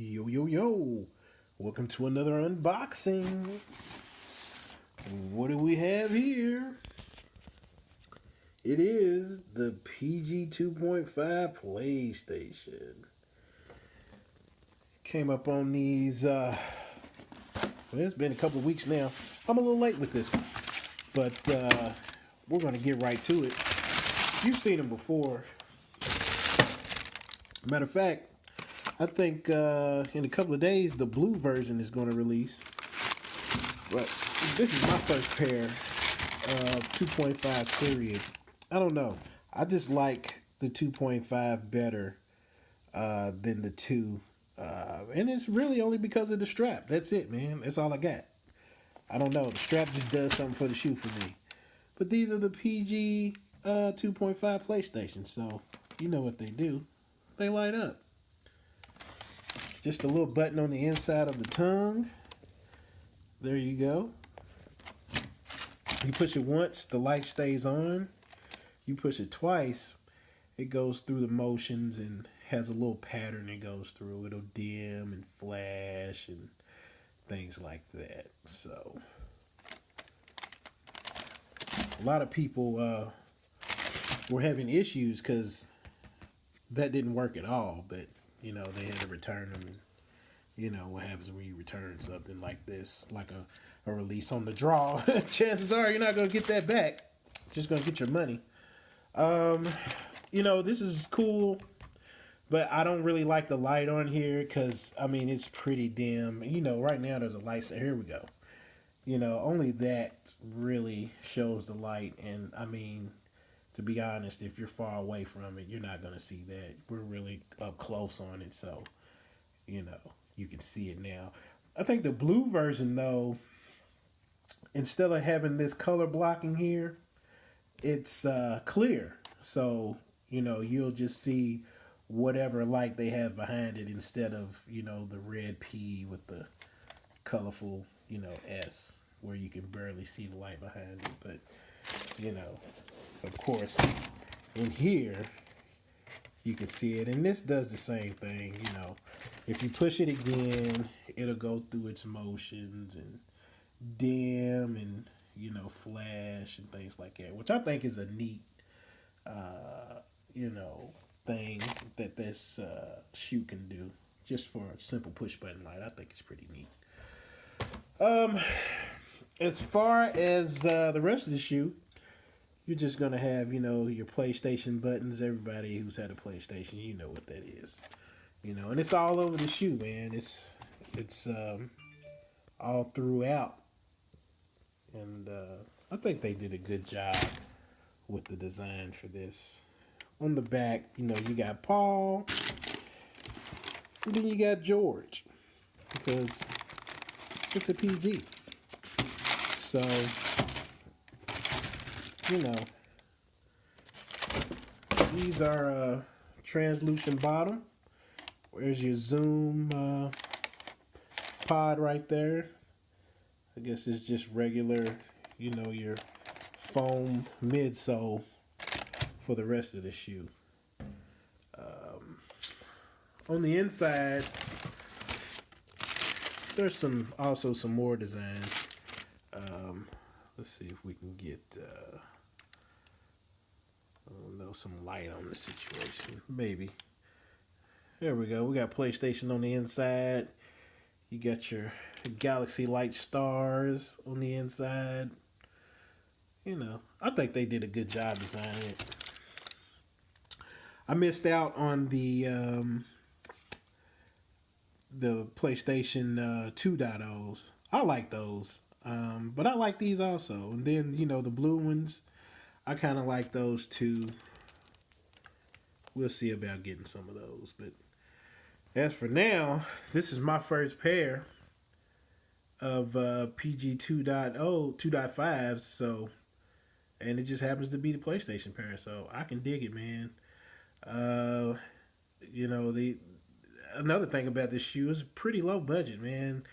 Yo, yo, yo. Welcome to another unboxing. What do we have here? It is the PG 2.5 PlayStation. Came up on these, it's been a couple of weeks now. I'm a little late with this one. But we're going to get right to it. You've seen them before. Matter of fact, I think in a couple of days the blue version is going to release. But this is my first pair of 2.5 period. I don't know. I just like the 2.5 better than the 2. And it's really only because of the strap. That's it, man. That's all I got. I don't know. The strap just does something for the shoe for me. But these are the PG 2.5 PlayStation. So you know what they do. They light up. Just a little button on the inside of the tongue. There you go. You push it once, the light stays on. You push it twice, it goes through the motions and has a little pattern it goes through. It'll dim and flash and things like that. So, a lot of people were having issues because that didn't work at all. But you know, they had to return them. And you know what happens when you return something like this, like a release on the draw. Chances are you're not going to get that back. Just going to get your money. You know, this is cool, but I don't really like the light on here because, I mean, it's pretty dim. You know, right now there's a light. So here we go. You know, only that really shows the light. And, I mean, to be honest, if you're far away from it, you're not going to see that. We're really up close on it, so, you know, you can see it now. I think the blue version, though, instead of having this color blocking here, it's clear. So, you know, you'll just see whatever light they have behind it instead of, you know, the red P with the colorful, you know, S, where you can barely see the light behind it. But, you know, of course, in here, you can see it. And this does the same thing, you know. If you push it again, it'll go through its motions and dim and, you know, flash and things like that, which I think is a neat, you know, thing that this shoe can do just for a simple push button light. I think it's pretty neat. As far as the rest of the shoe, you're just going to have, you know, your PlayStation buttons. Everybody who's had a PlayStation, you know what that is. You know, and it's all over the shoe, man. It's all throughout. And I think they did a good job with the design for this. On the back, you know, you got Paul. And then you got George. Because it's a PG. So, you know, these are translucent bottom. Where's your zoom pod right there? I guess it's just regular, you know, your foam midsole for the rest of the shoe. On the inside, there's also some more designs. Let's see if we can get I don't know, some light on the situation. Maybe. There we go. We got PlayStation on the inside. You got your Galaxy Light stars on the inside. You know, I think they did a good job designing it. I missed out on the PlayStation 2.0s. I like those. But I like these also. And then, you know, the blue ones, I kind of like those too. We'll see about getting some of those. But as for now, this is my first pair of PG 2.0, 2.5s. So, and it just happens to be the PlayStation pair. So I can dig it, man. You know, another thing about this shoe is pretty low budget, man.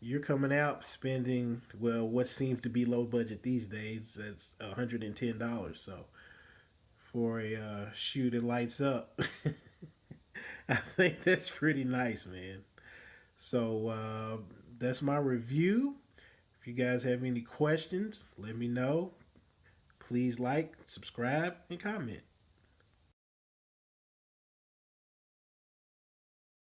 You're coming out spending, well, what seems to be low budget these days. That's $110. So for a shoe that lights up, I think that's pretty nice, man. So that's my review. If you guys have any questions, let me know. Please like, subscribe, and comment.